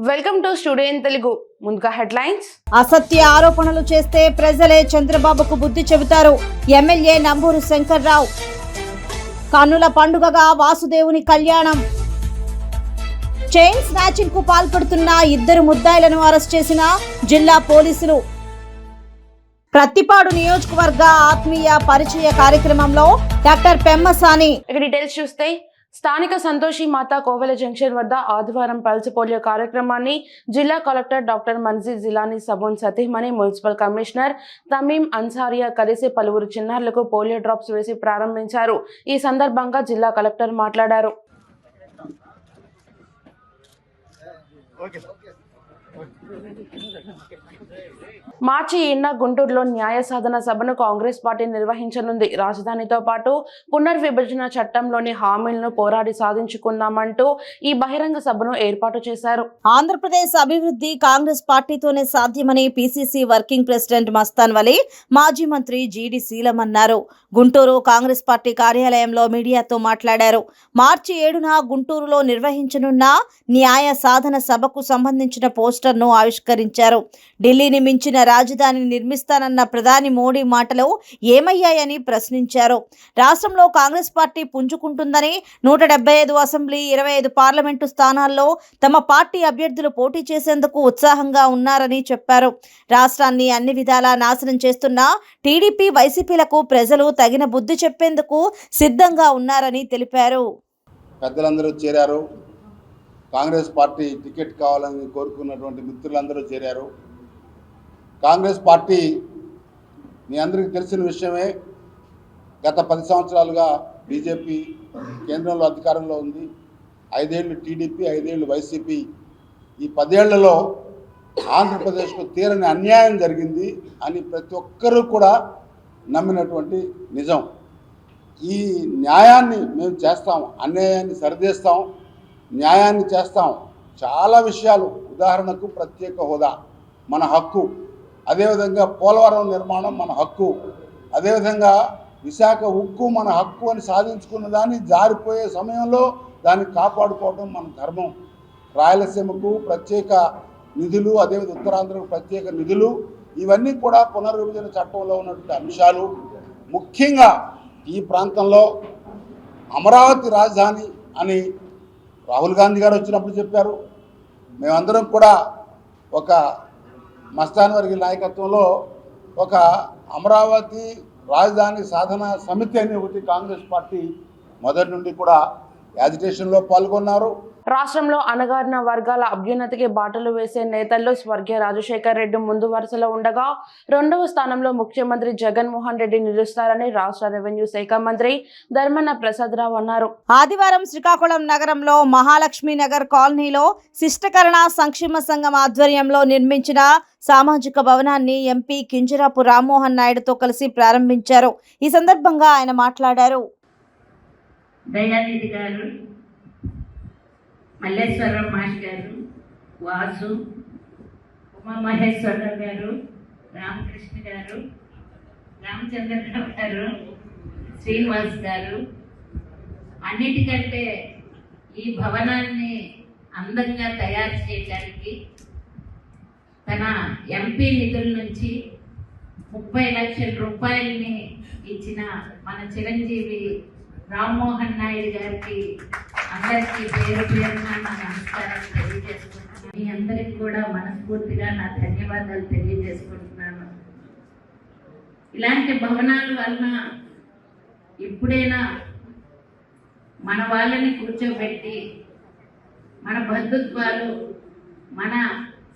Welcome to studio in Telugu. ముందుగా headlines. అసత్య ఆరోపణలు చేస్తే ప్రజలే చంద్రబాబుకు బుద్ధి చెబుతారు. ఎమ్మెల్యే నంబూరు శంకర్రావు. కన్నుల పండుగగా వాసుదేవుని కళ్యాణం. చైన్ స్నాచింగ్ కు పాల్పడుతున్న 2 ముద్దాయిలను అరెస్ట్ చేసిన జిల్లా పోలీసులు. ప్రత్తిపాడు నియోజకవర్గ ఆత్మీయ పరిచయ కార్యక్రమంలో డాక్టర్ పెమ్మసాని. డీటెయిల్స్ చూస్తే స్థానిక సంతోషి మాతా కోవెల జంక్షన్ వద్ద ఆదివారం పల్స్ పోలియో కార్యక్రమాన్ని జిల్లా కలెక్టర్ డాక్టర్ మన్జీర్ జిలానీ సబూన్ సతీమణి, మున్సిపల్ కమిషనర్ తమీం అన్సారియా కలిసి పలువురు చిన్నారులకు పోలియో డ్రాప్స్ వేసి ప్రారంభించారు. ఈ సందర్భంగా జిల్లా కలెక్టర్ మాట్లాడారు. మార్చి 8న గుంటూరులో న్యాయ సాధన సభను కాంగ్రెస్ పార్టీ నిర్వహించనుంది. రాజధానితో పాటు పునర్విభజన చట్టంలోని హామీలను పోరాడి సాధించుకున్నామంటూ ఈ బహిరంగ సభను ఏర్పాటు చేశారు. ఆంధ్రప్రదేశ్ అభివృద్ధి కాంగ్రెస్ పార్టీతోనే సాధ్యమని పిసిసి వర్కింగ్ ప్రెసిడెంట్ మస్తాన్ వలి, మాజీ మంత్రి జీడి శీలం అన్నారు. గుంటూరు కాంగ్రెస్ పార్టీ కార్యాలయంలో మీడియాతో మాట్లాడారు. మార్చి 7న గుంటూరులో నిర్వహించనున్న న్యాయ సాధన సభకు సంబంధించిన పోస్టర్ను ఆవిష్కరించారు. ఢిల్లీని మించిన రాజధానిని నిర్మిస్తానన్న ప్రధాని మోడీ మాటలు ఏమయ్యాయని ప్రశ్నించారు. రాష్ట్రంలో కాంగ్రెస్ పార్టీ పుంజుకుంటుందని, 175 అసెంబ్లీ, 25 పార్లమెంటు స్థానాల్లో తమ పార్టీ అభ్యర్థులు పోటీ చేసేందుకు ఉత్సాహంగా ఉన్నారని చెప్పారు. రాష్ట్రాన్ని అన్ని విధాలా నాశనం చేస్తున్న టీడీపీ, వైసీపీలకు ప్రజలు తగిన బుద్ధి చెప్పేందుకు సిద్ధంగా ఉన్నారని తెలిపారు. పెద్దలందరూ చేరారు. కాంగ్రెస్ పార్టీ టికెట్ కావాలని కోరుకున్నటువంటి మిత్రులందరూ చేరారు. కాంగ్రెస్ పార్టీ మీ అందరికీ తెలిసిన విషయమే. గత 10 సంవత్సరాలుగా బీజేపీ కేంద్రంలో అధికారంలో ఉంది. 5 ఏళ్ళు టీడీపీ, 5 ఏళ్ళు వైసీపీ. ఈ 10 ఏళ్లలో ఆంధ్రప్రదేశ్కు తీరని అన్యాయం జరిగింది అని ప్రతి ఒక్కరూ కూడా నమ్మినటువంటి నిజం. ఈ న్యాయాన్ని మేము చేస్తాం, అన్యాయాన్ని సరిదేస్తాం, న్యాయాన్ని చేస్తాం. చాలా విషయాలు, ఉదాహరణకు ప్రత్యేక హోదా మన హక్కు, అదేవిధంగా పోలవరం నిర్మాణం మన హక్కు, అదేవిధంగా విశాఖ ఉక్కు మన హక్కు అని సాధించుకున్న దాన్ని జారిపోయే సమయంలో దాన్ని కాపాడుకోవడం మన ధర్మం. రాయలసీమకు ప్రత్యేక నిధులు, అదేవిధంగా ఉత్తరాంధ్రకు ప్రత్యేక నిధులు, ఇవన్నీ కూడా పునర్విభజన చట్టంలో ఉన్నటువంటి అంశాలు. ముఖ్యంగా ఈ ప్రాంతంలో అమరావతి రాజధాని అని రాహుల్ గాంధీ గారు వచ్చినప్పుడు చెప్పారు. మేమందరం కూడా ఒక మస్తాన్ వర్గీ నాయకత్వంలో ఒక అమరావతి రాజధాని సాధన సమితి అని ఒకటి కాంగ్రెస్ పార్టీ మొదటి నుండి కూడా యాజిటేషన్లో పాల్గొన్నారు. రాష్ట్రంలో అణగారిన వర్గాల అభ్యున్నతికి బాటలు వేసే నేతల్లో స్వర్గీయ రాజశేఖర్ రెడ్డి ముందు వరుసలో ఉండగా, 2వ స్థానంలో ముఖ్యమంత్రి జగన్మోహన్ రెడ్డి నిలుస్తారని రాష్ట్ర రెవెన్యూ శాఖ మంత్రి ధర్మన్న ప్రసాదరావు అన్నారు. ఆదివారం శ్రీకాకుళం నగరంలో మహాలక్ష్మి నగర్ కాలనీలో శిష్టకరణ సంక్షేమ సంఘం ఆధ్వర్యంలో నిర్మించిన సామాజిక భవనాన్ని ఎంపీ కింజరాపు రామ్మోహన్ నాయుడుతో కలిసి ప్రారంభించారు. ఈ సందర్భంగా ఆయన మాట్లాడారు. దయానిధి గారు, మల్లేశ్వరరావు మాష్ గారు, వాసు, ఉమామహేశ్వరరావు గారు, రామకృష్ణ గారు, రామచంద్రరావు గారు, శ్రీనివాస్ గారు, అన్నిటికంటే ఈ భవనాన్ని అందంగా తయారు చేయడానికి తన ఎంపీ నిధుల నుంచి 30 లక్షల రూపాయలని ఇచ్చిన మన చిరంజీవి రామ్మోహన్ నాయుడు గారికి అందరికీ పేరు పేరున నా నమస్కారం తెలియజేసుకుంటున్నాను. మీ అందరికి కూడా మనస్ఫూర్తిగా నా ధన్యవాదాలు తెలియజేసుకుంటున్నాను. ఇలాంటి భవనాల వలన ఇప్పుడైనా మన వాళ్ళని కూర్చోబెట్టి మన బంధుత్వాలు, మన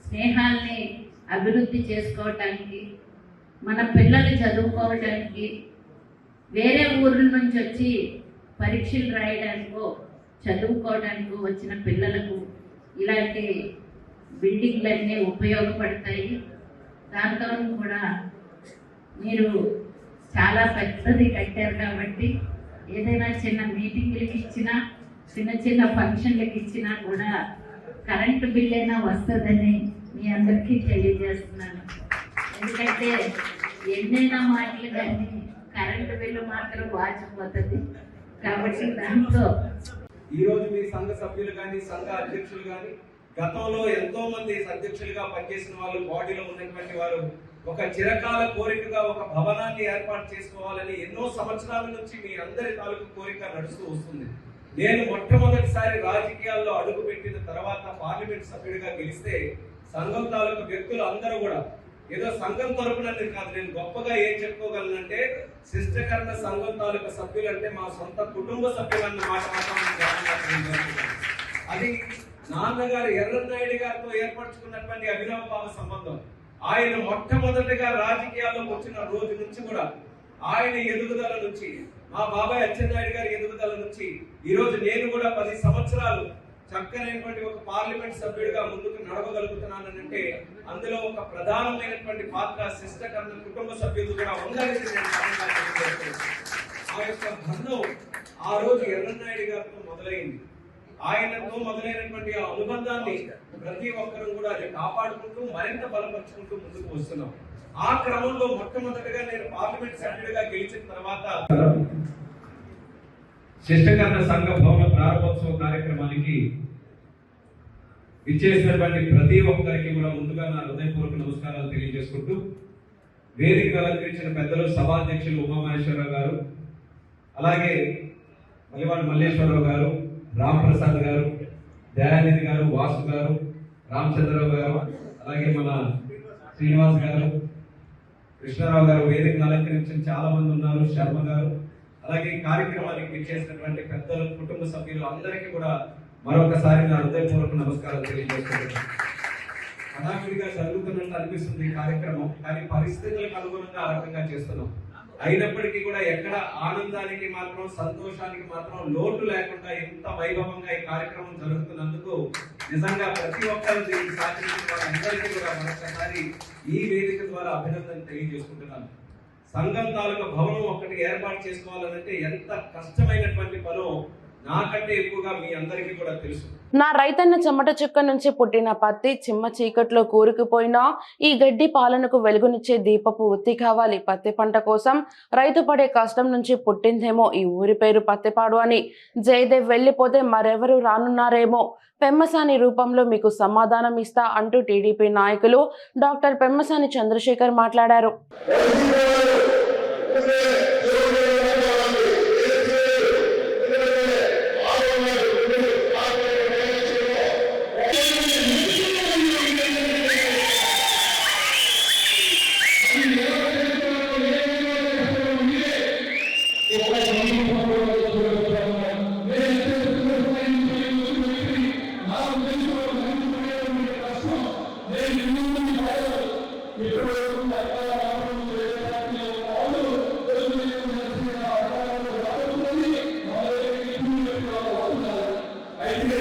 స్నేహాల్ని అభివృద్ధి చేసుకోవటానికి, మన పిల్లలు చదువుకోవటానికి, వేరే ఊర్ల నుంచి వచ్చి పరీక్షలు రాయడానికో చదువుకోవడానికి వచ్చిన పిల్లలకు ఇలాంటి బిల్డింగ్లన్నీ ఉపయోగపడతాయి. దాంతో కూడా మీరు చాలా పెద్దది కట్టారు కాబట్టి ఏదైనా చిన్న మీటింగ్లకి ఇచ్చినా, చిన్న చిన్న ఫంక్షన్లకి ఇచ్చినా కూడా కరెంటు బిల్ అయినా వస్తుందని మీ అందరికీ తెలియజేస్తున్నాను. ఎందుకంటే ఎన్నైనా మాటలు కానీ కరెంటు బిల్లు మాత్రం వాచిపోతుంది. కాబట్టి దాంతో ఈరోజు మీ సంఘ సభ్యులు కానీ, సంఘ అధ్యక్షులు కానీ, గతంలో ఎంతో మంది అధ్యక్షులుగా పనిచేసిన వాళ్ళు, బాడీలో ఉన్నటువంటి వారు ఒక చిరకాల కోరికగా ఒక భవనాన్ని ఏర్పాటు చేసుకోవాలని ఎన్నో సంవత్సరాల నుంచి మీ అందరి తాలూకు కోరిక నడుస్తూ వస్తుంది. నేను మొట్టమొదటిసారి రాజకీయాల్లో అడుగు పెట్టిన తర్వాత పార్లమెంట్ సభ్యుడిగా గెలిస్తే సంఘం తాలూకు వ్యక్తులు అందరూ కూడా ఏదో సంఘం తరపున కాదు, నేను గొప్పగా ఏం చెప్పుకోగలనంటే శిష్టకరణ సంఘం తాలూకు సభ్యులు అంటే మా సొంత కుటుంబ సభ్యులన్న మాట అది నాన్నగారు ఎర్రన్నాయుడు గారితో ఏర్పరచుకున్నటువంటి అభినవ భావ సంబంధం. ఆయన మొట్టమొదటిగా రాజకీయాల్లోకి వచ్చిన రోజు నుంచి కూడా ఆయన ఎదుగుదల నుంచి, మా బాబాయ్ అచ్చెన్నాయుడు గారి ఎదుగుదల నుంచి ఈ రోజు నేను కూడా 10 సంవత్సరాలు చక్కనైనటువంటి ఒక పార్లమెంట్ సభ్యుడిగా ముందుకు నడవగలుగుతున్నానంటే అందులో ఒక ప్రధానమైనటువంటి పాత్ర శిష్టకరణ కుటుంబ సభ్యులు కూడా ఉందని ఆ యొక్క బంధం ఆ రోజు ఎర్రన్నాయుడు గారితో మొదలైంది. ఆయనతో మొదలైనటువంటి ఆ అనుబంధాన్ని ప్రతి ఒక్కరూ కూడా అది కాపాడుకుంటూ మరింత బలపరుచుకుంటూ ముందుకు వస్తున్నాం. ఆ క్రమంలో మొట్టమొదటిగా నేను పార్లమెంట్ సభ్యుడిగా గెలిచిన తర్వాత శిష్టకరణ సంఘ భవన ప్రారంభోత్సవ కార్యక్రమానికి ఇచ్చేసినటువంటి ప్రతి ఒక్కరికి కూడా ముందుగా నా హృదయపూర్వక నమస్కారాలు తెలియజేసుకుంటూ, వేదిక అలంకరించిన పెద్దలు సభాధ్యక్షులు ఉమామహేశ్వరరావు గారు, అలాగే మలివాడి మల్లేశ్వరరావు గారు, రాంప్రసాద్ గారు, దయానిధి గారు, వాసు గారు, రామచంద్రరావు గారు, అలాగే మన శ్రీనివాస్ గారు, కృష్ణారావు గారు, వేదికను అలంకరించిన చాలా మంది ఉన్నారు, శర్మ గారు, అలాగే కార్యక్రమానికి విచ్చేసినటువంటి పెద్దలు, కుటుంబ సభ్యులు అందరికీ కూడా మరొకసారి నా హృదయపూర్వక నమస్కారాలు తెలియజేస్తున్నాను. హడావిడిగా జరుగుతున్నట్టు అనిపిస్తుంది కార్యక్రమం, కానీ పరిస్థితులకు అనుగుణంగా ఆ రకంగా చేస్తున్నాం. అయినప్పటికీ కూడా ఎక్కడ ఆనందానికి మాత్రం, సంతోషానికి మాత్రం లోటు లేకుండా ఎంత వైభవంగా ఈ కార్యక్రమం జరుగుతున్నందుకు నిజంగా ప్రతి ఒక్కరు దీనికి సాధించిన వాళ్ళందరికీ కూడా మరొకసారి ఈ వేదిక ద్వారా అభినందన తెలియజేసుకుంటున్నాను. సంఘం తాలూకా భవనం ఒకటి ఏర్పాటు చేసుకోవాలంటే ఎంత కష్టమైనటువంటి పనో నాకంటే ఎక్కువగా మీ అందరికీ కూడా తెలుసు. నా రైతన్న చెమట చుక్క నుంచి పుట్టిన పత్తి చిమ్మ చీకట్లో కూరుకుపోయినా ఈ గడ్డి పాలనకు వెలుగునిచ్చే దీపపు ఉత్తి కావాలి. పత్తి పంట కోసం రైతు పడే కష్టం నుంచి పుట్టిందేమో ఈ ఊరి పేరు పత్తిపాడు అని. జయదేవ్ వెళ్ళిపోతే మరెవరు రానున్నారేమో. పెమ్మసాని రూపంలో మీకు సమాధానం ఇస్తా అంటూ టీడీపీ నాయకులు డాక్టర్ పెమ్మసాని చంద్రశేఖర్ మాట్లాడారు. Thank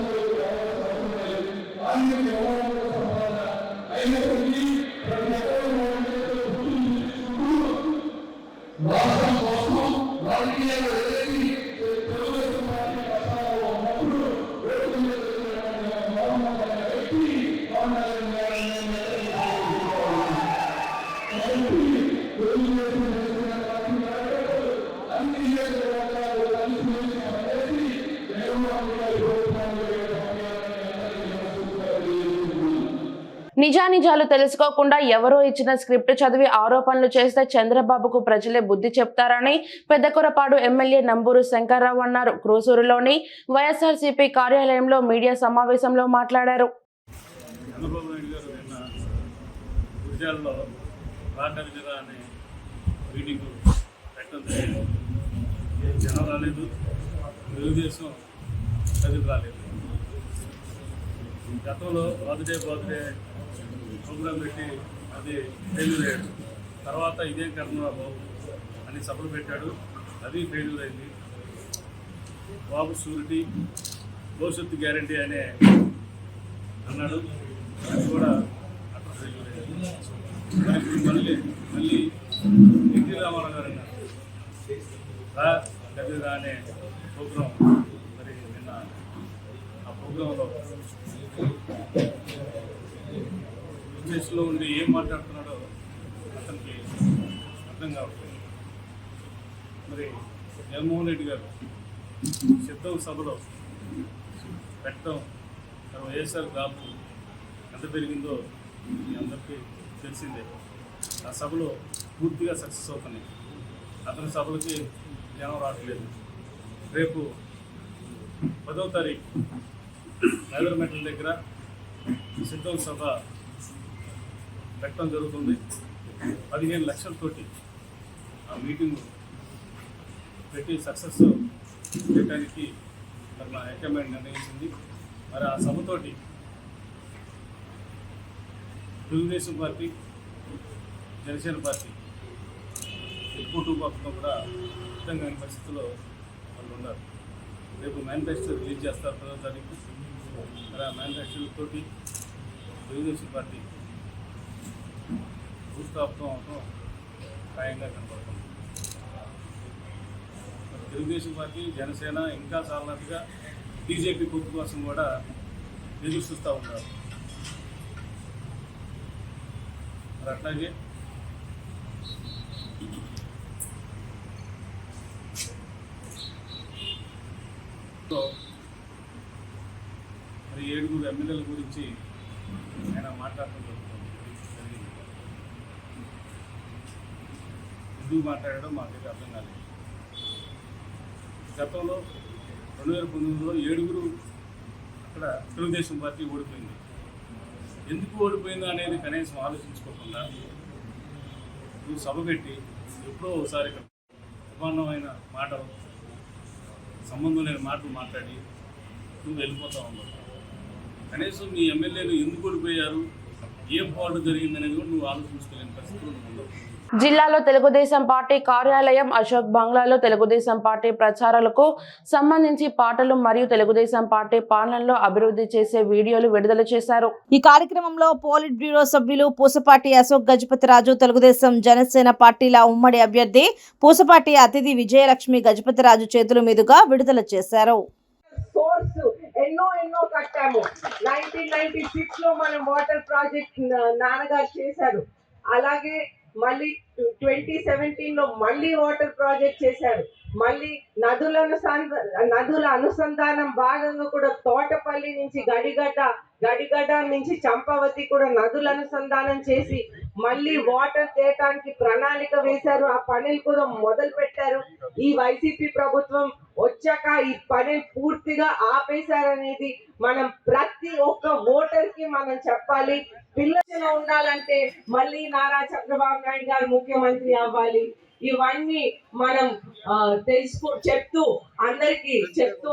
you. నిజానిజాలు తెలుసుకోకుండా ఎవరో ఇచ్చిన స్క్రిప్ట్ చదివి ఆరోపణలు చేస్తే చంద్రబాబుకు ప్రజలే బుద్ధి చెప్తారని పెద్దకొరపాడు ఎమ్మెల్యే నంబూరు శంకర్రావు అన్నారు. క్రూసూరులోని వైఎస్ఆర్సీపీ కార్యాలయంలో మీడియా సమావేశంలో మాట్లాడారు. చంద్రబాబు నాయుడు గారు నిన్న గురిజాలలో రాటరి జిల్లా అనే మీటింగ్ పెట్టడం జరిగింది. జనం రాలేదు, తెలుగుదేశం ప్రజలు రాలేదు. గతంలో బర్త్డే ప్రోగ్రాం పెట్టి అది ఫెయిల్యూర్ అయ్యాడు. తర్వాత ఇదే కర్మబాబు అని సభలు పెట్టాడు, అది ఫెయిల్యూర్ అయింది. బాబు షూరిటీ భవిష్యత్తు గ్యారంటీ అనే అన్నాడు, అది కూడా అక్కడ ఫెయిల్యూర్ అయింది. మళ్ళీ ఎన్టీ రామారావు గారు అన్నారు రా కవిరా అనే ప్రోగ్రాం. మరి నిన్న ఆ ప్రోగ్రాంలో దేశంలో ఉండి ఏం మాట్లాడుతున్నాడో అతనికి అర్థం కావట్లేదు. మరి జగన్మోహన్ రెడ్డి గారు సిద్ధం సభలో పెట్టడం వైఎస్ఆర్ కాపు ఎంత పెరిగిందో మీ అందరికీ తెలిసిందే. ఆ సభలో పూర్తిగా సక్సెస్ అవుతున్నాయి. అతని సభలకి జనం రావట్లేదు. రేపు 10వ తారీఖు నగరమెట్ల దగ్గర సిద్ధం సభ పెట్టడం జరుగుతుంది. 15 లక్షలతోటి ఆ మీటింగ్ పెట్టి సక్సెస్ చేయడానికి మరి మా హైకమాండ్ నిర్ణయించింది. మరి ఆ సభతోటి తెలుగుదేశం పార్టీ, జనసేన పార్టీ ఎక్కువ పక్కన కూడా అర్థం కాని పరిస్థితుల్లో వాళ్ళు ఉన్నారు. రేపు మేనిఫెస్టో రిలీజ్ చేస్తారు 10వ తారీఖు. మరి ఆ మేనిఫెస్టోతోటి తెలుగుదేశం పార్టీ భూస్థాపకం అవడం ఖాయంగా కనపడుతుంది. తెలుగుదేశం పార్టీ, జనసేన ఇంకా చాలన్నట్టుగా బీజేపీ పొత్తు కోసం కూడా ఎదురు చూస్తూ ఉన్నారు. మరి అట్లాగే మరి 7 ఎమ్మెల్యేల గురించి ఆయన మాట్లాడటం జరిగింది. ఎందుకు మాట్లాడడం మాకైతే అర్థం కాలేదు. గతంలో 2019లో 7 అక్కడ తెలుగుదేశం పార్టీ ఓడిపోయింది. ఎందుకు ఓడిపోయిందో అనేది కనీసం ఆలోచించుకోకుండా నువ్వు సభ పెట్టి ఎప్పుడో ఒకసారి అభిమానమైన మాటలు, సంబంధం లేని మాటలు మాట్లాడి నువ్వు వెళ్ళిపోతా ఉన్నావు. కనీసం నీ ఎమ్మెల్యేలు ఎందుకు ఓడిపోయారు, ఏం ఫాల్ట్ జరిగింది అనేది కూడా నువ్వు ఆలోచించుకోలేని పరిస్థితులు ఉన్నావు. జిల్లాలో తెలుగుదేశం పార్టీ కార్యాలయం అశోక్ బంగ్లాలో తెలుగుదేశం పార్టీ ప్రచారాలకు సంబంధించి పాటలు మరియు తెలుగుదేశం పార్టీ పాలనలో అభివృద్ధి చేసే వీడియోలు విడుదల చేశారు. ఈ కార్యక్రమంలో పోలిట్ బ్యూరో సభ్యులు పూసపాటి అశోక్ గజపతిరాజు, తెలుగుదేశం జనసేన పార్టీల ఉమ్మడి అభ్యర్థి పూసపాటి అతిథి విజయలక్ష్మి గజపతిరాజు చేతుల మీదుగా విడుదల చేశారు. ఎన్నో కట్టాము. 1996 లో మనం వాటర్ ప్రాజెక్ట్ నాన్నగారు చేశారు. అలాగే మళ్ళీ 2017 లో మళ్ళీ వాటర్ ప్రాజెక్ట్ చేశారు. మళ్ళీ నదుల అనుసంధానం భాగంగా కూడా తోటపల్లి నుంచి గడిగడ్డ నుంచి చంపావతి కూడా నదుల అనుసంధానం చేసి మళ్ళీ వాటర్ తేయటానికి ప్రణాళిక వేశారు. ఆ పనులు కూడా మొదలు పెట్టారు. ఈ వైసీపీ ప్రభుత్వం వచ్చాక ఈ పనులు పూర్తిగా ఆపేశారనేది మనం ప్రతి ఒక్క ఓటర్ కి మనం చెప్పాలి. పిల్లలు ఉండాలంటే మళ్ళీ నారా చంద్రబాబు నాయుడు గారు ముఖ్యమంత్రి అవ్వాలి. ఇవన్నీ మనం అందరికి చెప్తూ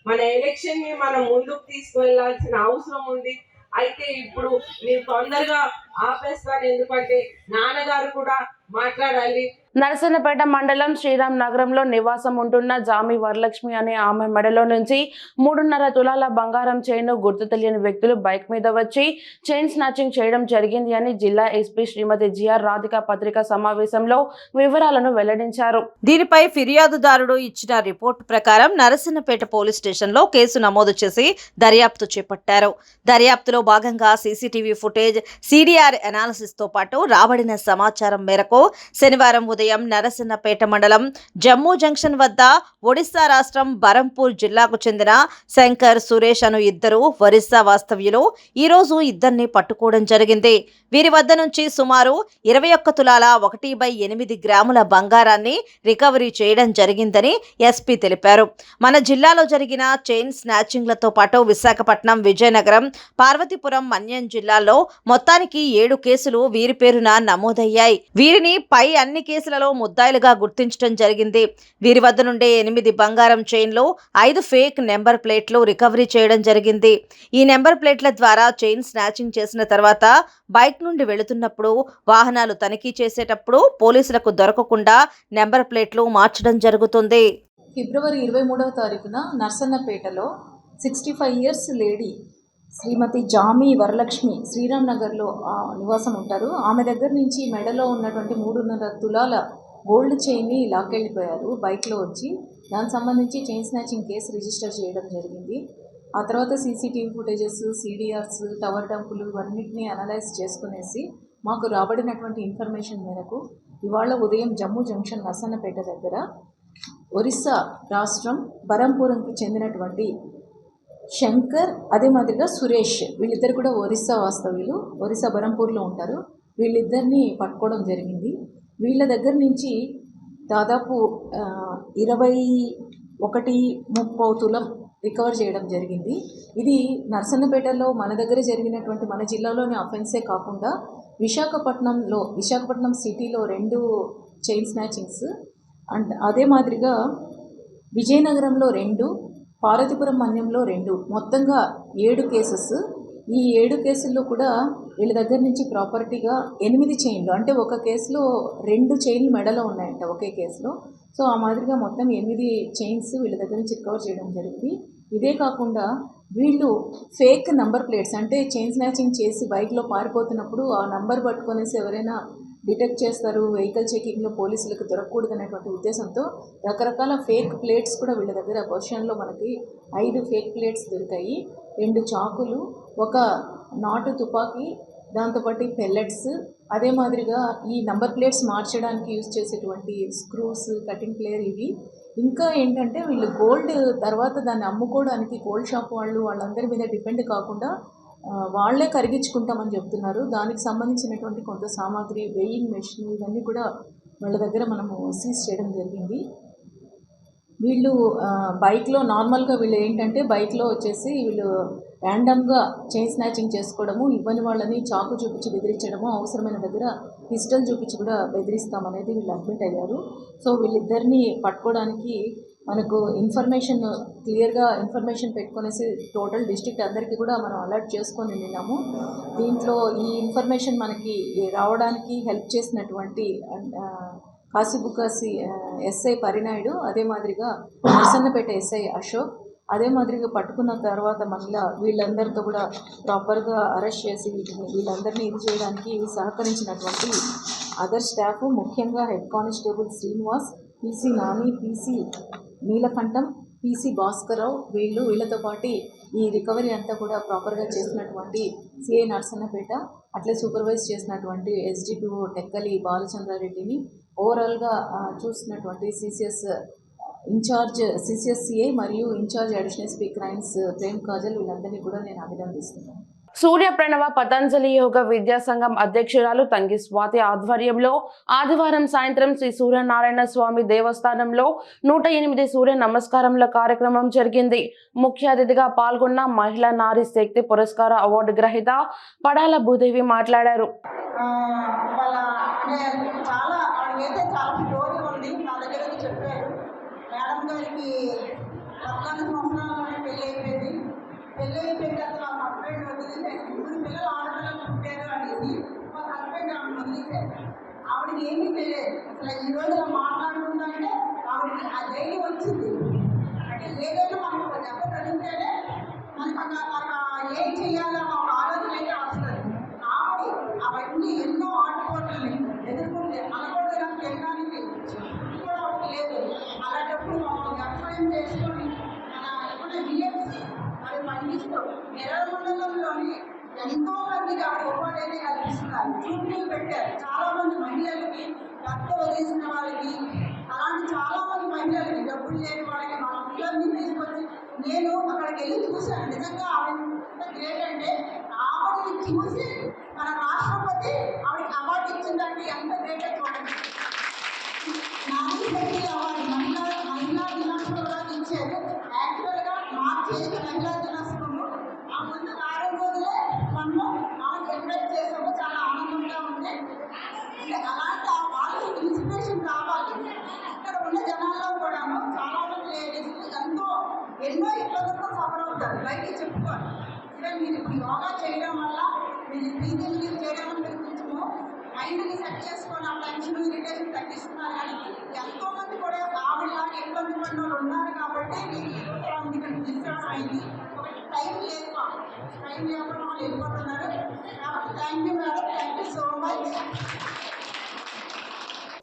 మన ఎలక్షన్ ని మనం ముందుకు తీసుకువెళ్లాల్సిన అవసరం ఉంది. అయితే ఇప్పుడు నేను తొందరగా ఆపేస్తాను, ఎందుకంటే నాన్నగారు కూడా మాట్లాడాలి. నరసన్నపేట మండలం శ్రీరామ్ నగరంలో నివాసం ఉంటున్న జామి వరలక్ష్మి అనే ఆమె మెడలో నుంచి 3.5 తులాల బంగారం చైన్ గుర్తు తెలియని వ్యక్తులు బైక్ మీద వచ్చి చైన్ స్నాచింగ్ చేయడం జరిగింది అని జిల్లా ఎస్పీ శ్రీమతి జిఆర్ రాధిక పత్రికా సమావేశంలో వివరాలను వెల్లడించారు. దీనిపై ఫిర్యాదుదారుడు ఇచ్చిన రిపోర్టు ప్రకారం నరసన్నపేట పోలీస్ స్టేషన్లో కేసు నమోదు చేసి దర్యాప్తు చేపట్టారు. దర్యాప్తులో భాగంగా సీసీటీవీ ఫుటేజ్, సిడిఆర్ అనాలిసిస్ తో పాటు రాబడిన సమాచారం మేరకు శనివారం ఉదయం ఉదయం నరసన్నపేట మండలం జమ్మూ జంక్షన్ వద్ద ఒడిశా రాష్ట్రం బరంపూర్ జిల్లాకు చెందిన శంకర్, సురేష్ అను ఇద్దరు ఒరిస్సా వాస్తవ్యులు ఈరోజు ఇద్దరిని పట్టుకోవడం జరిగింది. వీరి వద్ద నుంచి సుమారు 21 తులాల 1/8 గ్రాముల బంగారాన్ని రికవరీ చేయడం జరిగిందని ఎస్పీ తెలిపారు. మన జిల్లాలో జరిగిన చైన్ స్నాచింగ్లతో పాటు విశాఖపట్నం, విజయనగరం, పార్వతీపురం, మన్యం జిల్లాల్లో మొత్తానికి 7 కేసులు వీరి పేరున నమోదయ్యాయి. వీరిని పై అన్ని కేసులలో ముద్దాయిలుగా గుర్తించడం జరిగింది. వీరి వద్ద నుండి 8 బంగారం చైన్లు, 5 ఫేక్ నెంబర్ ప్లేట్లు రికవరీ చేయడం జరిగింది. ఈ నెంబర్ ప్లేట్ల ద్వారా చైన్ స్నాచింగ్ చేసిన తర్వాత బైక్ నుండి వెళుతున్నప్పుడు వాహనాలు తనిఖీ చేసేటప్పుడు పోలీసులకు దొరకకుండా నెంబర్ ప్లేట్లు మార్చడం జరుగుతుంది. ఫిబ్రవరి 23వ తారీఖున నర్సన్నపేటలో 65 ఇయర్స్ లేడీ శ్రీమతి జామి వరలక్ష్మి శ్రీరామ్ నగర్లో నివాసం ఉంటారు. ఆమె దగ్గర నుంచి మెడలో ఉన్నటువంటి 3.5 తులాల గోల్డ్ చైన్ని లాక్కెళ్ళిపోయారు బైక్లో వచ్చి. దానికి సంబంధించి చైన్ స్నాచింగ్ కేసు రిజిస్టర్ చేయడం జరిగింది. ఆ తర్వాత సీసీటీవీ ఫుటేజెస్, సిడిఆర్స్, టవర్ డంపులు ఇవన్నిటిని అనలైజ్ చేసుకునేసి మాకు రాబడినటువంటి ఇన్ఫర్మేషన్ మేరకు ఇవాళ ఉదయం జమ్మూ జంక్షన్ నర్సన్నపేట దగ్గర ఒరిస్సా రాష్ట్రం బరంపురంకి చెందినటువంటి శంకర్, అదే మాదిరిగా సురేష్, వీళ్ళిద్దరు కూడా ఒరిస్సా వాస్తవ్యులు, ఒరిస్సా బరంపూర్లో ఉంటారు. వీళ్ళిద్దరిని పట్టుకోవడం జరిగింది. వీళ్ళ దగ్గర నుంచి దాదాపు 21.30 తులం రికవర్ చేయడం జరిగింది. ఇది నర్సన్నపేటలో మన దగ్గర జరిగినటువంటి, మన జిల్లాలోని అఫెన్సే కాకుండా విశాఖపట్నం సిటీలో 2 చైన్ స్నాచింగ్స్ అండ్ అదే మాదిరిగా విజయనగరంలో 2, పార్వతీపురం, మన్యంలో 2, మొత్తంగా 7 కేసెస్. ఈ 7 కేసుల్లో కూడా వీళ్ళ దగ్గర నుంచి ప్రాపర్టీగా 8 చైన్లు, అంటే ఒక కేసులో 2 చైన్లు మెడలో ఉన్నాయంట ఒకే కేసులో. సో ఆ మాదిరిగా మొత్తం 8 చైన్స్ వీళ్ళ దగ్గర నుంచి రికవర్ చేయడం జరిగింది. ఇదే కాకుండా వీళ్ళు ఫేక్ నంబర్ ప్లేట్స్, అంటే చైన్ స్నాచింగ్ చేసి బైక్లో పారిపోతున్నప్పుడు ఆ నంబర్ పట్టుకొనేసి ఎవరైనా డిటెక్ట్ చేస్తారు, వెహికల్ చెకింగ్లో పోలీసులకు దొరకకూడదు అనేటువంటి ఉద్దేశంతో రకరకాల ఫేక్ ప్లేట్స్ కూడా వీళ్ళ దగ్గర పొజిషన్లో మనకి 5 ఫేక్ ప్లేట్స్ దొరికాయి. 2 చాకులు, ఒక నాటు తుపాకీ, దాంతోపాటు పెల్లెట్స్, అదే మాదిరిగా ఈ నంబర్ ప్లేట్స్ మార్చడానికి యూజ్ చేసేటువంటి స్క్రూస్, కటింగ్ ప్లేయర్ ఇవి. ఇంకా ఏంటంటే వీళ్ళు గోల్డ్ తర్వాత దాన్ని అమ్ముకోవడానికి గోల్డ్ షాప్ వాళ్ళందరి మీద డిపెండ్ కాకుండా వాళ్ళే కరిగించుకుంటామని చెప్తున్నారు. దానికి సంబంధించినటువంటి కొంత సామాగ్రి, వెయింగ్ మెషిన్, ఇవన్నీ కూడా వాళ్ళ దగ్గర మనము సీజ్ చేయడం జరిగింది. వీళ్ళు బైక్లో నార్మల్గా వీళ్ళు ఏంటంటే బైక్లో వచ్చేసి వీళ్ళు ర్యాండమ్గా చైన్ స్నాచింగ్ చేసుకోవడము, ఇవ్వని వాళ్ళని చాకు చూపించి బెదిరించడము, అవసరమైన దగ్గర పిస్టల్ చూపించి కూడా బెదిరిస్తామనేది వీళ్ళు అడ్మిట్ అయ్యారు. సో వీళ్ళిద్దరిని పట్టుకోవడానికి మనకు క్లియర్గా ఇన్ఫర్మేషన్ పెట్టుకునేసి టోటల్ డిస్ట్రిక్ట్ అందరికీ కూడా మనం అలర్ట్ చేసుకొని నిన్నాము. దీంట్లో ఈ ఇన్ఫర్మేషన్ మనకి రావడానికి హెల్ప్ చేసినటువంటి కాశీబుకాసి ఎస్ఐ పరినాయుడు, అదే మాదిరిగా నర్సన్నపేట ఎస్ఐ అశోక్, అదే మాదిరిగా పట్టుకున్న తర్వాత మళ్ళీ వీళ్ళందరితో కూడా ప్రాపర్గా అరెస్ట్ చేసి వీళ్ళందరినీ ఇది చేయడానికి సహకరించినటువంటి అదర్ స్టాఫ్, ముఖ్యంగా head constable Srinivas, PC Nani, PC Neelakantham, PC Bhaskar Rao, వీళ్ళతో పాటు ఈ రికవరీ అంతా కూడా ప్రాపర్గా చేసినటువంటి సిఐ నర్సన్నపేట, అట్లే సూపర్వైజ్ చేసినటువంటి ఎస్డిపిఓ టెక్కలి బాలచంద్రారెడ్డిని, ఓవరాల్గా చూసినటువంటి సిసిఎస్ సిఐ మరియు incharge additional SP crimes Prem Kajal, వీళ్ళందరినీ కూడా నేను అభినందిస్తున్నాను. సూర్య ప్రణవ పతంజలి యోగ విద్యా సంఘం అధ్యక్షురాలు తంగి స్వాతి ఆధ్వర్యంలో ఆదివారం సాయంత్రం శ్రీ సూర్యనారాయణ స్వామి దేవస్థానంలో 108 సూర్య నమస్కారముల కార్యక్రమం జరిగింది. ముఖ్య అతిథిగా పాల్గొన్న మహిళా నారీ శక్తి పురస్కార అవార్డు గ్రహీత పడాల భూదేవి మాట్లాడారు. పెళ్ళి అయిపోయిన తర్వాత మా హస్బెండ్ వదిలేసారు. 3 పిల్లలు ఆడపిల్లలు పుట్టారు అనేసి మా హస్బెండ్ ఆవిడ వదిలేశారు. ఆవిడకి ఏమీ తెలియదు. అసలు ఈ రోజు మాట్లాడుకుంటుంటే ఆవిడకి ఆ ధైర్యం వచ్చింది. అంటే ఏదైనా మనకు ఒక దెబ్బ తగిలితేనే మనకు ఏం చేయాలన్న ఒక ఆలోచన అయితే వస్తుంది. ఆవిడ అవన్నీ ఎన్నో ఆటుపోట్లని ఎదుర్కొంటే అనకూడదు కానీ తినడానికి కూడా ఒకటి లేదు. అలాంటప్పుడు మమ్మల్ని వ్యవసాయం చేసుకొని బియ్యమ్స్ అది పండిస్తూ నెరల మండలంలోని ఎంతో మందికి ఆవిడ ఉపాధి అయితే కల్పిస్తున్నారు. చూపులు పెట్టారు. చాలా మంది మహిళలకి భర్త వదిలేసిన వాళ్ళకి, అలాంటి చాలా మంది మహిళలకి, డబ్బులు లేని వాళ్ళకి మన పిల్లల్ని తీసుకొచ్చి నేను అక్కడికి వెళ్ళి చూశాను. నిజంగా ఆవిడ గ్రేట్ అంటే ఆవిడని చూసి మన రాష్ట్రపతి ఆవిడకి అవార్డు ఇచ్చిందంటే ఎంత గ్రేట్ చూడండి. నారీ శక్తి అవార్డు మహిళా దినోత్సవం ఇచ్చారు. యాక్చువల్గా మార్చి మహిళా దినోత్సవము ఆ ముందు 4 రోజులే మనము ఆమె సెలబ్రేట్ చేసాము. చాలా ఆనందంగా ఉంది. అలాంటి ఆ వాళ్ళకి ఇన్స్పిరేషన్ కావాలి. ఇక్కడ ఉన్న జనాల్లో కూడాను చాలా మంది లేడీస్ ఎన్నో ఇబ్బందులతో సఫర్ అవుతారు. బయటికి చెప్పుకోవాలి. ఈవెన్ మీరు ఇప్పుడు యోగా చేయడం వల్ల, మీరు బ్రీతింగ్ చేయడం వల్ల మీరు కొంచెము మైండ్ని సెట్ చేసుకొని ఆ టెన్షన్ ఇరిటేషన్ తగ్గిస్తున్నారు. కానీ ఎంతో మంది కూడా ఆవిడలాగా ఇబ్బంది పడిన వాళ్ళు ఉన్నారు. కాబట్టి ఇక్కడ డిస్టర్బ్ అయింది. ఒకటి టైం లేకుండా వాళ్ళు వెళ్ళిపోతున్నారు. కాబట్టి thank you madam, thank you so much.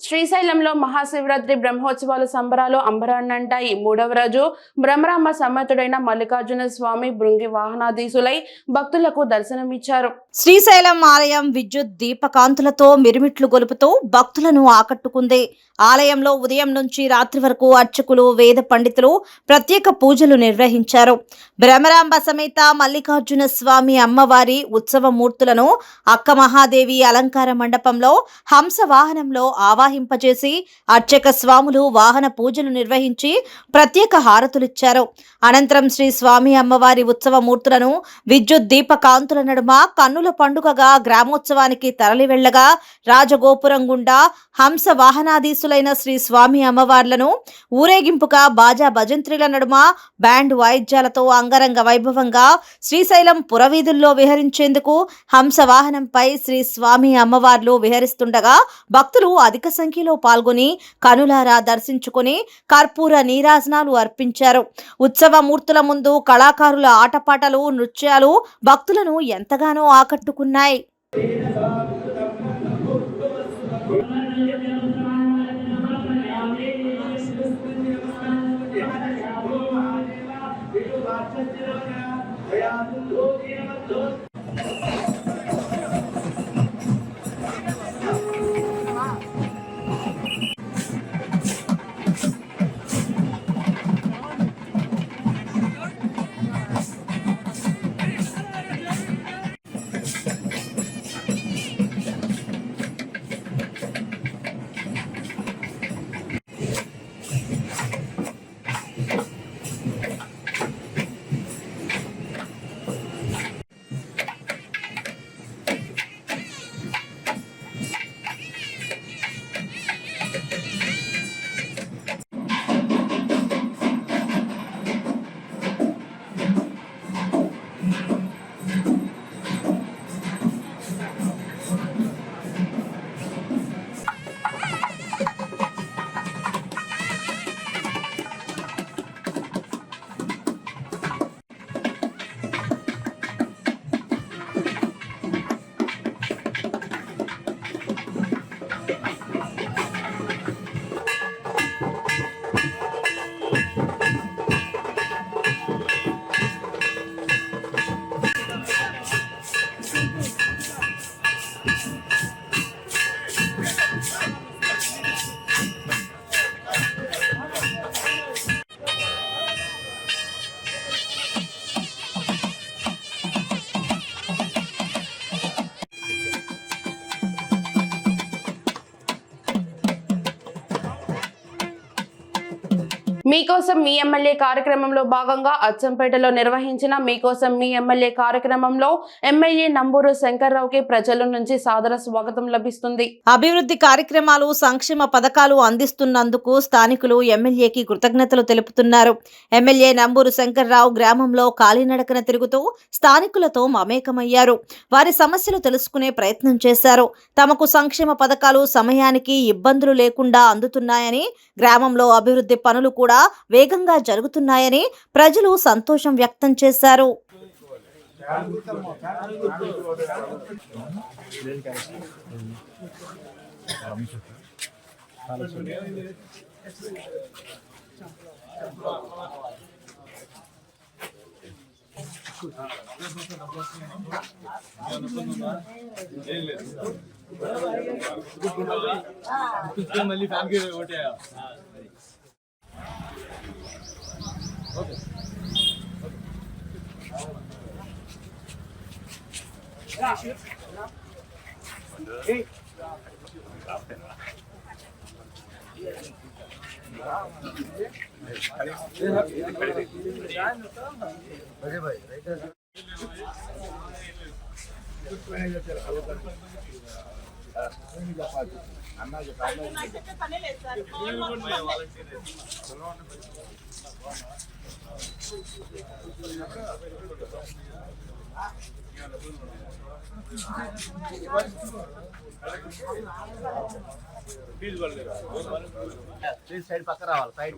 శ్రీశైలంలో మహాశివరాత్రి బ్రహ్మోత్సవాలు సంబరాలు అంబరాన్నంటాయి. 3వ రోజు బ్రహ్మరాంబ సమేతుడైన మల్లికార్జున స్వామి భృంగి వాహనాధీశులై భక్తులకు దర్శనమిచ్చారు. శ్రీశైలం ఆలయం విద్యుత్ దీపకాంతులతో మిరుమిట్లు గొలుపుతూ భక్తులను ఆకట్టుకుంది. ఆలయంలో ఉదయం నుంచి రాత్రి వరకు అర్చకులు, వేద పండితులు ప్రత్యేక పూజలు నిర్వహించారు. బ్రహ్మరాంబ సమేత మల్లికార్జున స్వామి అమ్మవారి ఉత్సవ మూర్తులను అక్క మహాదేవి అలంకార మండపంలో హంస వాహనంలో ఆవాహింపజేసి అర్చక స్వాములు వాహన పూజలు నిర్వహించి ప్రత్యేక హారతులిచ్చారు. అనంతరం శ్రీ స్వామి అమ్మవారి ఉత్సవ మూర్తులను విద్యుత్ దీపకాంతుల నడుమ కన్నుల పండుగగా గ్రామోత్సవానికి తరలి వెళ్లగా రాజగోపురం గుండా హంస వాహనాధీశులైన శ్రీ స్వామి అమ్మవార్లను ఊరేగింపుగా బాజా భజంత్రీల నడుమ బ్యాండ్ వాయిద్యాలతో అంగరంగ వైభవంగా శ్రీశైలం పురవీధుల్లో విహరించేందుకు హంస వాహనంపై శ్రీ స్వామి అమ్మవార్లు విహరిస్తుండగా భక్తులు అధిక సంఖ్యలో పాల్గొని కనులారా దర్శించుకుని కర్పూర నీరాజనాలు అర్పించారు. ఉత్సవ మూర్తుల ముందు కళాకారుల ఆటపాటలు, నృత్యాలు భక్తులను ఎంతగానో ఆకట్టుకున్నాయి. మీకోసం మీ ఎమ్మెల్యే కార్యక్రమంలో భాగంగా అచ్చంపేటలో నిర్వహించిన మీకోసం మీ ఎమ్మెల్యే కార్యక్రమంలో ఎమ్మెల్యే నంబూరు శంకర్రావుకి ప్రజల నుంచి సాదర స్వాగతం లభిస్తుంది. అభివృద్ధి కార్యక్రమాలు, సంక్షేమ పథకాలు అందిస్తున్నందుకు స్థానికులు ఎమ్మెల్యేకి కృతజ్ఞతలు తెలుపుతున్నారు. ఎమ్మెల్యే నంబూరు శంకర్రావు గ్రామంలో కాలినడకన తిరుగుతూ స్థానికులతో మమేకమయ్యారు. వారి సమస్యలు తెలుసుకునే ప్రయత్నం చేశారు. తమకు సంక్షేమ పథకాలు సమయానికి ఇబ్బందులు లేకుండా అందుతున్నాయని, గ్రామంలో అభివృద్ధి పనులు కూడా వేగంగా జరుగుతున్నాయని ప్రజలు సంతోషం వ్యక్తం చేశారు. మళ్ళీ ఫ్యాన్కి ఒకటే సైడ్ పక్క రావాలి సైడ్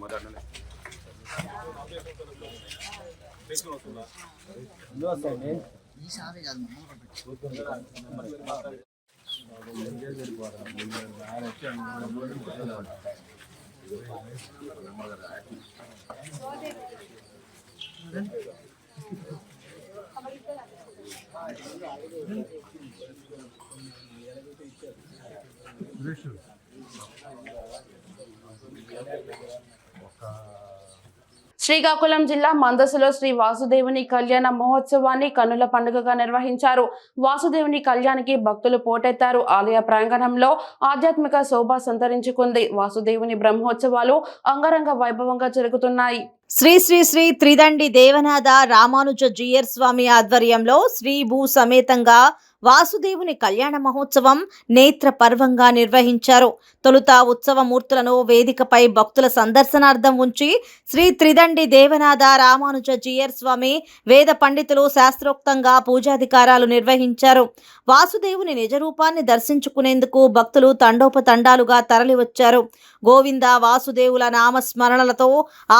శ్రీకాకుళం జిల్లా మందసలో శ్రీ వాసుదేవుని కళ్యాణ మహోత్సవాన్ని కన్నుల పండుగగా నిర్వహించారు. వాసుదేవుని కళ్యాణానికి భక్తులు పోటెత్తారు. ఆలయ ప్రాంగణంలో ఆధ్యాత్మిక శోభ సంతరించుకుంది. వాసుదేవుని బ్రహ్మోత్సవాలు అంగరంగ వైభవంగా జరుగుతున్నాయి. శ్రీ శ్రీ శ్రీ త్రిదండి దేవనాథ రామానుజ జీయర్ స్వామి ఆధ్వర్యంలో శ్రీ భూ సమేతంగా వాసుదేవుని కళ్యాణ మహోత్సవం నేత్ర పర్వంగా నిర్వహించారు. తొలుత ఉత్సవ మూర్తులను వేదికపై భక్తుల సందర్శనార్థం ఉంచి శ్రీ త్రిదండి దేవనాథ రామానుజ జీయర్ స్వామి వేద పండితులు శాస్త్రోక్తంగా పూజాధికారాలు నిర్వహించారు. వాసుదేవుని నిజరూపాన్ని దర్శించుకునేందుకు భక్తులు తండోపతండాలుగా తరలివచ్చారు. గోవింద వాసుదేవుల నామస్మరణలతో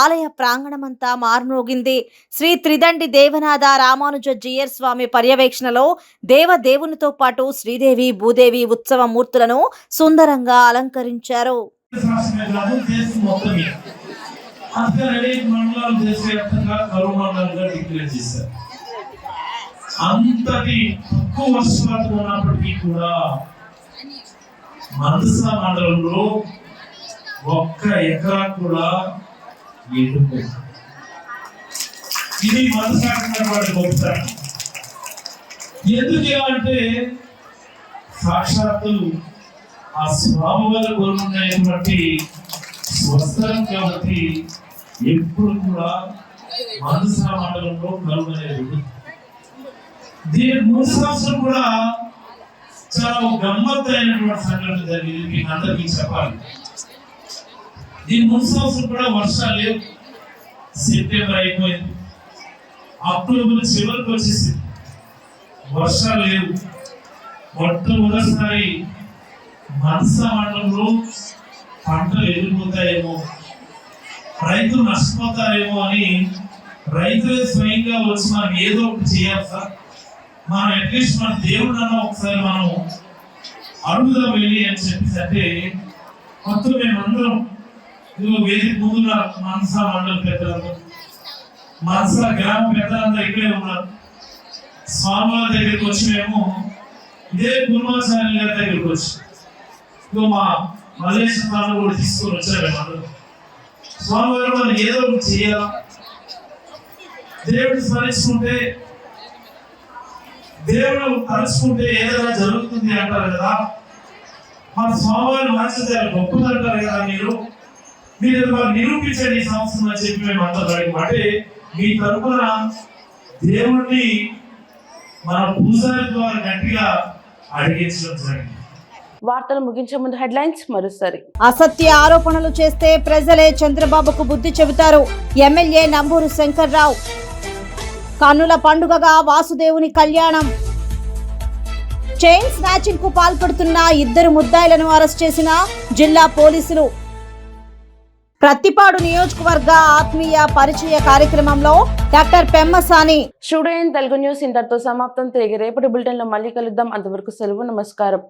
ఆలయ ప్రాంగణమంతా మార్మోగింది. శ్రీ త్రిదండి దేవనాథ రామానుజ జీయర్ స్వామి పర్యవేక్షణలో దేవునితో పాటు శ్రీదేవి భూదేవి ఉత్సవ మూర్తులను సుందరంగా అలంకరించారు. అంతటి తక్కువ వర్షపాతం ఉన్నప్పటికీ కూడా మందస మండలంలో ఒక్క ఎకరా కూడా ఎండిపోయింది. ఇది మందసాకున్నటువంటి గొప్పతనం. ఎందుకు అంటే సాక్షాత్తు ఆ స్వామి వారి కోరుకున్నటువంటి స్వస్థలం కాబట్టి ఎప్పుడు కూడా మందస మండలంలో కరువు అనేది దీని 3 సంవత్సరం కూడా చాలా గమ్మత్తు అయినటువంటి సంఘటన జరిగింది. మీకు అందరికీ చెప్పాలి. దీని 3 సంవత్సరం కూడా వర్షాలు లేవు. సెప్టెంబర్ అయిపోయింది, అక్టోబర్ చివరికి వచ్చేసింది, వర్షాలు లేవు. మొట్టమొదటిసారి మందస మండలంలో పంటలు ఎదిరిపోతాయేమో, రైతులు నష్టపోతారేమో అని రైతులే స్వయంగా వచ్చి మనం ఏదో ఒకటి చేయాలి సార్, మనం అట్లీస్ట్ మన దేవుడన్నా ఒకసారి మనం అడుగుదా వెళ్ళి అని చెప్పేసి అంటే మొత్తం మేమందరం వేదిక ముందున్న మందస మండలం పెద్దలందరూ, మందస గ్రామ పెద్దలందరూ ఇక్కడే ఉన్నారు. స్వామివారి దగ్గరికి వచ్చి మేము ఇదే గురుమాచార్య గారి దగ్గరికి వచ్చి మా మల్లేశ్వరాలు కూడా తీసుకొని వచ్చారు. మేమందరూ స్వామివారు మనం ఏదో ఒకటి చేయాలా, దేవుడిని స్మరించుకుంటే దేవుడు తలుచుకుంటే ఏదైనా జరుగుతుంది అంటారు కదా. మన స్వామివారిని మార్చారు గొప్పదంటారు కదా. మీరు నిరూపించండి ఈ సంవత్సరం అని చెప్పి మేము అంతా అంటే మీ తరపున దేవుడిని మన పూజారి ద్వారా గట్టిగా అడిగించడం జరిగింది. వార్తలు ముగించే ముందు హెడ్లైన్స్ మరోసారి. అసత్య ఆరోపణలు చేస్తే ప్రజలే చంద్రబాబుకు బుద్ధి చెబుతారు. ఎమ్మెల్యే నంబూరు శంకర్రావు. కన్నుల పండుగగా వాసుదేవుని కళ్యాణం. చైన్ స్నాచింగ్ కు పాల్పడుతున్న 2 ముద్దాయిలను అరెస్ట్ చేసిన జిల్లా పోలీసులు. ప్రత్తిపాడు నియోజకవర్గ ఆత్మీయ పరిచయ కార్యక్రమంలో doctor Pemmasani. Studio Telugu news ఇంతటితో సమాప్తం. తిరిగి రేపటి బులెటిన్ లో మళ్ళీ కలుద్దాం. అంతవరకు సెలవు. నమస్కారం.